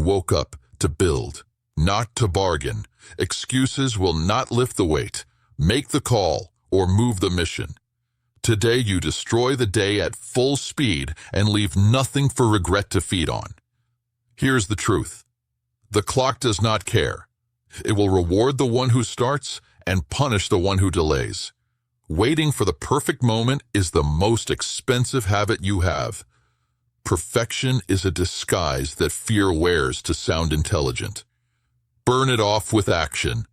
woke up to build, not to bargain. Excuses will not lift the weight, make the call, or move the mission. Today you destroy the day at full speed and leave nothing for regret to feed on. Here's the truth. The clock does not care. It will reward the one who starts and punish the one who delays. Waiting for the perfect moment is the most expensive habit you have. Perfection is a disguise that fear wears to sound intelligent. Burn it off with action.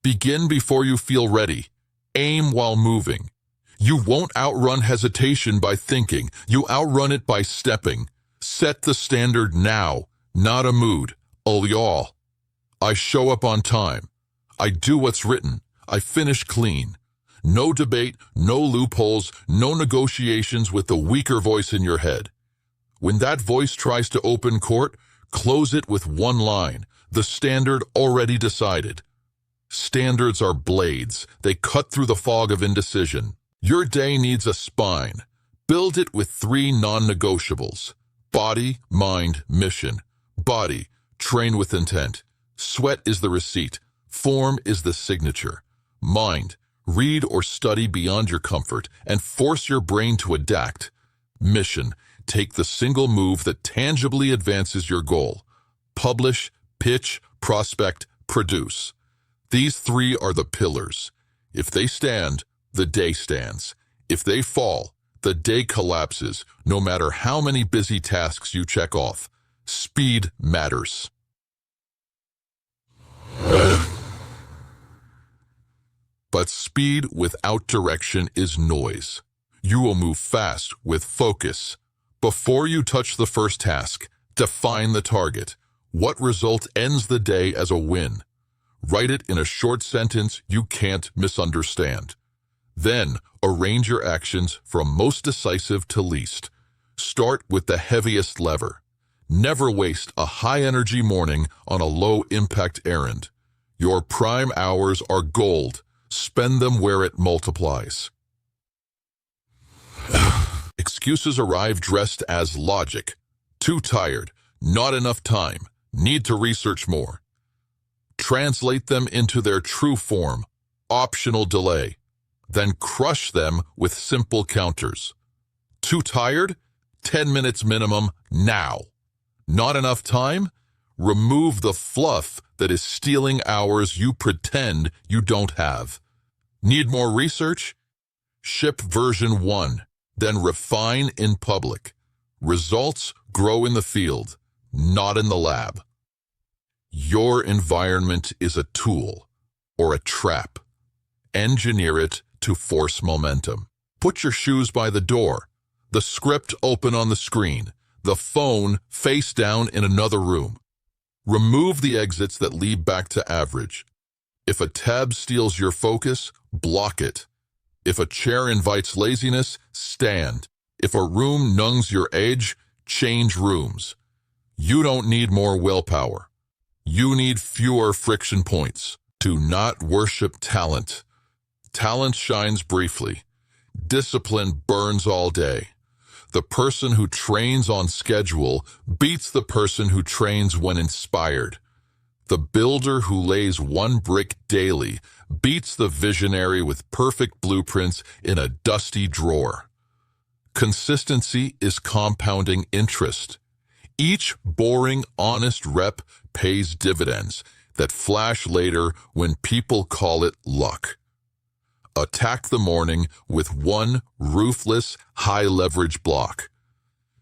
Begin before you feel ready. Aim while moving. You won't outrun hesitation by thinking. You outrun it by stepping. Set the standard now, not a mood. Y'all. I show up on time. I do what's written. I finish clean. No debate, no loopholes, no negotiations with the weaker voice in your head. When that voice tries to open court, close it with one line. The standard already decided. Standards are blades. They cut through the fog of indecision. Your day needs a spine. Build it with 3 non-negotiables. Body, mind, mission. Body, train with intent. Sweat is the receipt. Form is the signature. Mind, read or study beyond your comfort and force your brain to adapt. Mission, take the single move that tangibly advances your goal. Publish, pitch, prospect, produce. These 3 are the pillars. If they stand, the day stands. If they fall, the day collapses, no matter how many busy tasks you check off. Speed matters. But speed without direction is noise. You will move fast with focus. Before you touch the first task, define the target. What result ends the day as a win? Write it in a short sentence you can't misunderstand. Then, arrange your actions from most decisive to least. Start with the heaviest lever. Never waste a high-energy morning on a low-impact errand. Your prime hours are gold. Spend them where it multiplies. Excuses arrive dressed as logic. Too tired, not enough time, need to research more. Translate them into their true form, optional delay. Then crush them with simple counters. Too tired? 10 minutes minimum, now. Not enough time? Remove the fluff that is stealing hours you pretend you don't have. Need more research? Ship version 1, then refine in public. Results grow in the field, not in the lab. Your environment is a tool or a trap. Engineer it to force momentum. Put your shoes by the door, the script open on the screen, the phone face down in another room. Remove the exits that lead back to average. If a tab steals your focus, block it. If a chair invites laziness, stand. If a room numbs your edge, change rooms. You don't need more willpower. You need fewer friction points. Do not worship talent. Talent shines briefly. Discipline burns all day. The person who trains on schedule beats the person who trains when inspired. The builder who lays 1 brick daily beats the visionary with perfect blueprints in a dusty drawer. Consistency is compounding interest. Each boring, honest rep pays dividends that flash later when people call it luck. Attack the morning with 1 ruthless, high-leverage block.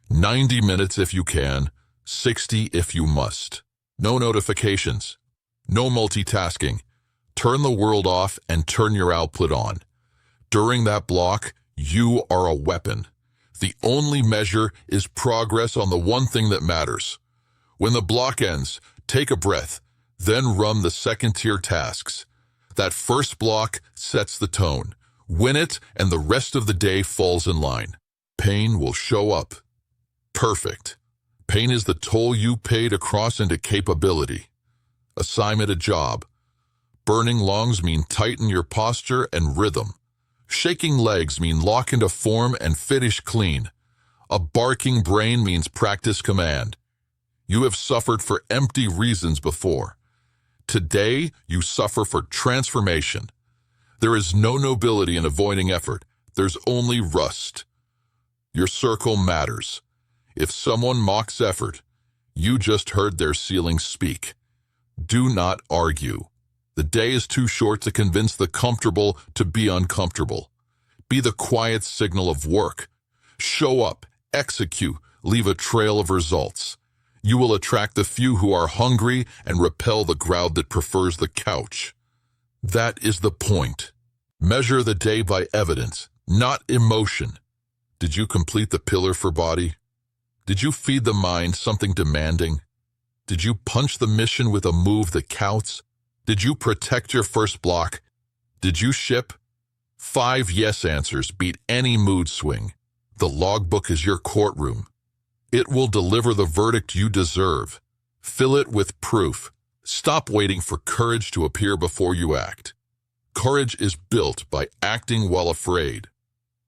90 minutes if you can, 60 if you must. No notifications. No multitasking. Turn the world off and turn your output on. During that block, you are a weapon. The only measure is progress on the one thing that matters. When the block ends, take a breath, then run the second-tier tasks. That first block sets the tone. Win it, and the rest of the day falls in line. Pain will show up. Perfect. Pain is the toll you pay to cross into capability. Assignment a job. Burning lungs mean tighten your posture and rhythm. Shaking legs mean lock into form and finish clean. A barking brain means practice command. You have suffered for empty reasons before. Today, you suffer for transformation. There is no nobility in avoiding effort. There's only rust. Your circle matters. If someone mocks effort, you just heard their ceiling speak. Do not argue. The day is too short to convince the comfortable to be uncomfortable. Be the quiet signal of work. Show up, execute, leave a trail of results. You will attract the few who are hungry and repel the crowd that prefers the couch. That is the point. Measure the day by evidence, not emotion. Did you complete the pillar for body? Did you feed the mind something demanding? Did you punch the mission with a move that counts? Did you protect your first block? Did you ship? 5 yes answers beat any mood swing. The logbook is your courtroom. It will deliver the verdict you deserve. Fill it with proof. Stop waiting for courage to appear before you act. Courage is built by acting while afraid.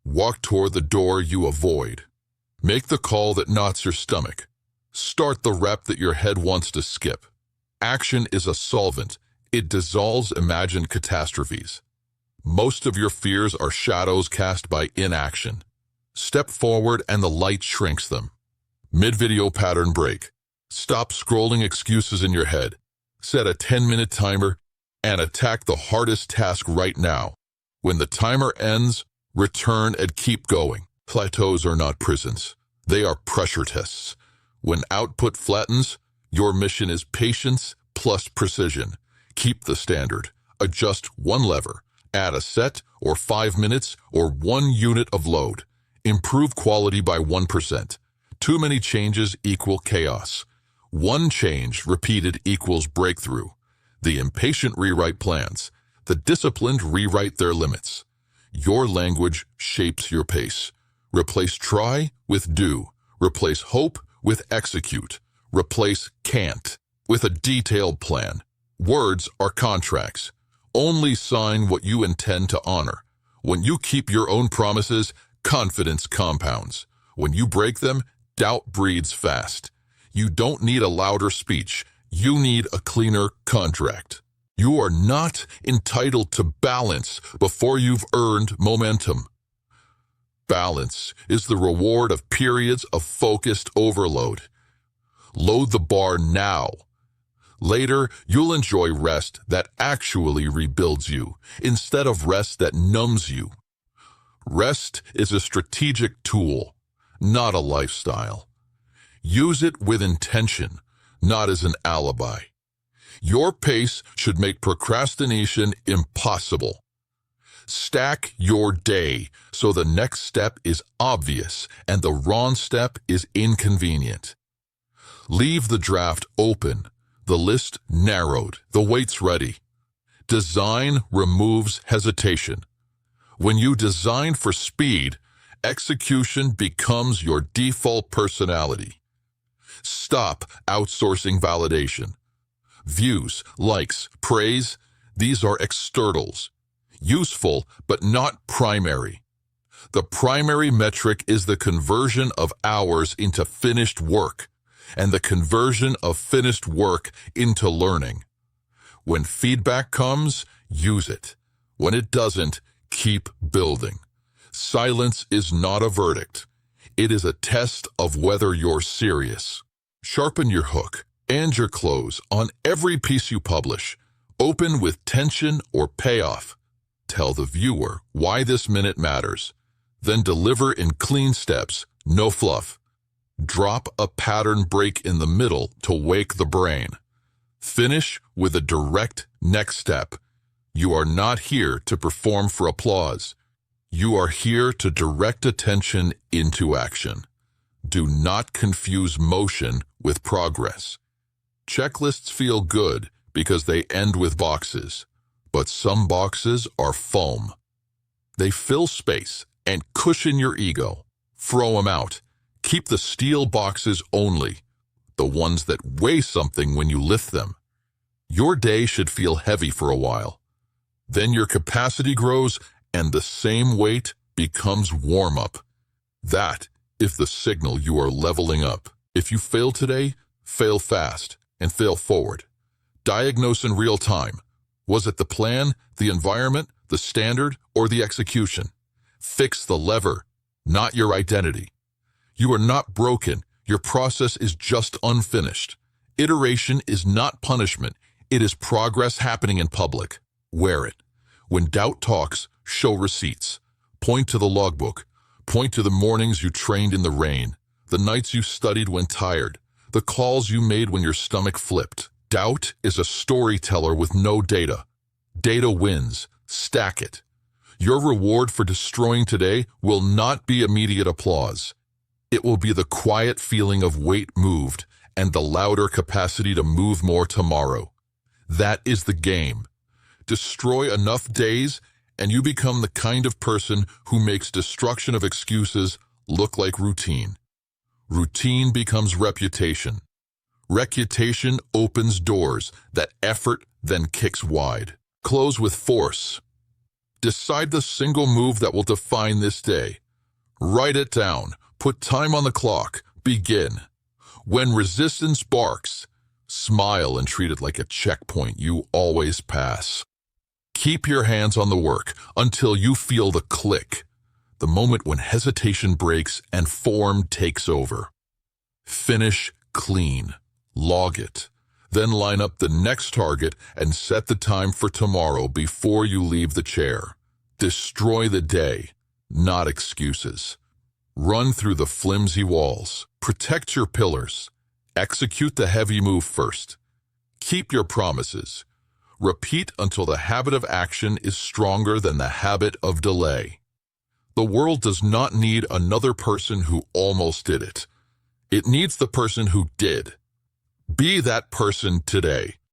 Walk toward the door you avoid. Make the call that knots your stomach. Start the rep that your head wants to skip. Action is a solvent. It dissolves imagined catastrophes. Most of your fears are shadows cast by inaction. Step forward and the light shrinks them. Mid-video pattern break. Stop scrolling excuses in your head. Set a 10-minute timer and attack the hardest task right now. When the timer ends, return and keep going. Plateaus are not prisons. They are pressure tests. When output flattens, your mission is patience plus precision. Keep the standard. Adjust one lever. Add a set or 5 minutes or 1 unit of load. Improve quality by 1%. Too many changes equal chaos. One change repeated equals breakthrough. The impatient rewrite plans. The disciplined rewrite their limits. Your language shapes your pace. Replace try with do. Replace hope with execute. Replace can't with a detailed plan. Words are contracts. Only sign what you intend to honor. When you keep your own promises, confidence compounds. When you break them, doubt breeds fast. You don't need a louder speech. You need a cleaner contract. You are not entitled to balance before you've earned momentum. Balance is the reward of periods of focused overload. Load the bar now. Later, you'll enjoy rest that actually rebuilds you, instead of rest that numbs you. Rest is a strategic tool, not a lifestyle. Use it with intention, not as an alibi. Your pace should make procrastination impossible. Stack your day so the next step is obvious and the wrong step is inconvenient. Leave the draft open, the list narrowed, the weight's ready. Design removes hesitation. When you design for speed, execution becomes your default personality. Stop outsourcing validation. Views, likes, praise, these are externals. Useful, but not primary. The primary metric is the conversion of hours into finished work, and the conversion of finished work into learning. When feedback comes, use it. When it doesn't, keep building. Silence is not a verdict. It is a test of whether you're serious. Sharpen your hook and your close on every piece you publish. Open with tension or payoff. Tell the viewer why this minute matters. Then deliver in clean steps, no fluff. Drop a pattern break in the middle to wake the brain. Finish with a direct next step. You are not here to perform for applause. You are here to direct attention into action. Do not confuse motion with progress. Checklists feel good because they end with boxes, but some boxes are foam. They fill space and cushion your ego. Throw them out. Keep the steel boxes only, the ones that weigh something when you lift them. Your day should feel heavy for a while. Then your capacity grows and the same weight becomes warm-up. That is the signal you are leveling up. If you fail today, Fail fast and fail forward. Diagnose in real time. Was it the plan, the environment, the standard, or the execution? Fix the lever, not your identity. You are not broken. Your process is just unfinished. Iteration is not punishment. It is progress happening in public. Wear it. When doubt talks, show receipts. Point to the logbook. Point to the mornings you trained in the rain, the nights you studied when tired, the calls you made when your stomach flipped. Doubt is a storyteller with no data. Data wins. Stack it. Your reward for destroying today will not be immediate applause. It will be the quiet feeling of weight moved and the louder capacity to move more tomorrow. That is the game. Destroy enough days and you become the kind of person who makes destruction of excuses look like routine. Routine becomes reputation. Reputation opens doors that effort then kicks wide. Close with force. Decide the single move that will define this day. Write it down. Put time on the clock. Begin. When resistance barks, smile and treat it like a checkpoint you always pass. Keep your hands on the work until you feel the click, the moment when hesitation breaks and form takes over. Finish clean. Log it. Then line up the next target and set the time for tomorrow before you leave the chair. Destroy the day, not excuses. Run through the flimsy walls. Protect your pillars. Execute the heavy move first. Keep your promises. Repeat until the habit of action is stronger than the habit of delay. The world does not need another person who almost did it. It needs the person who did. Be that person today.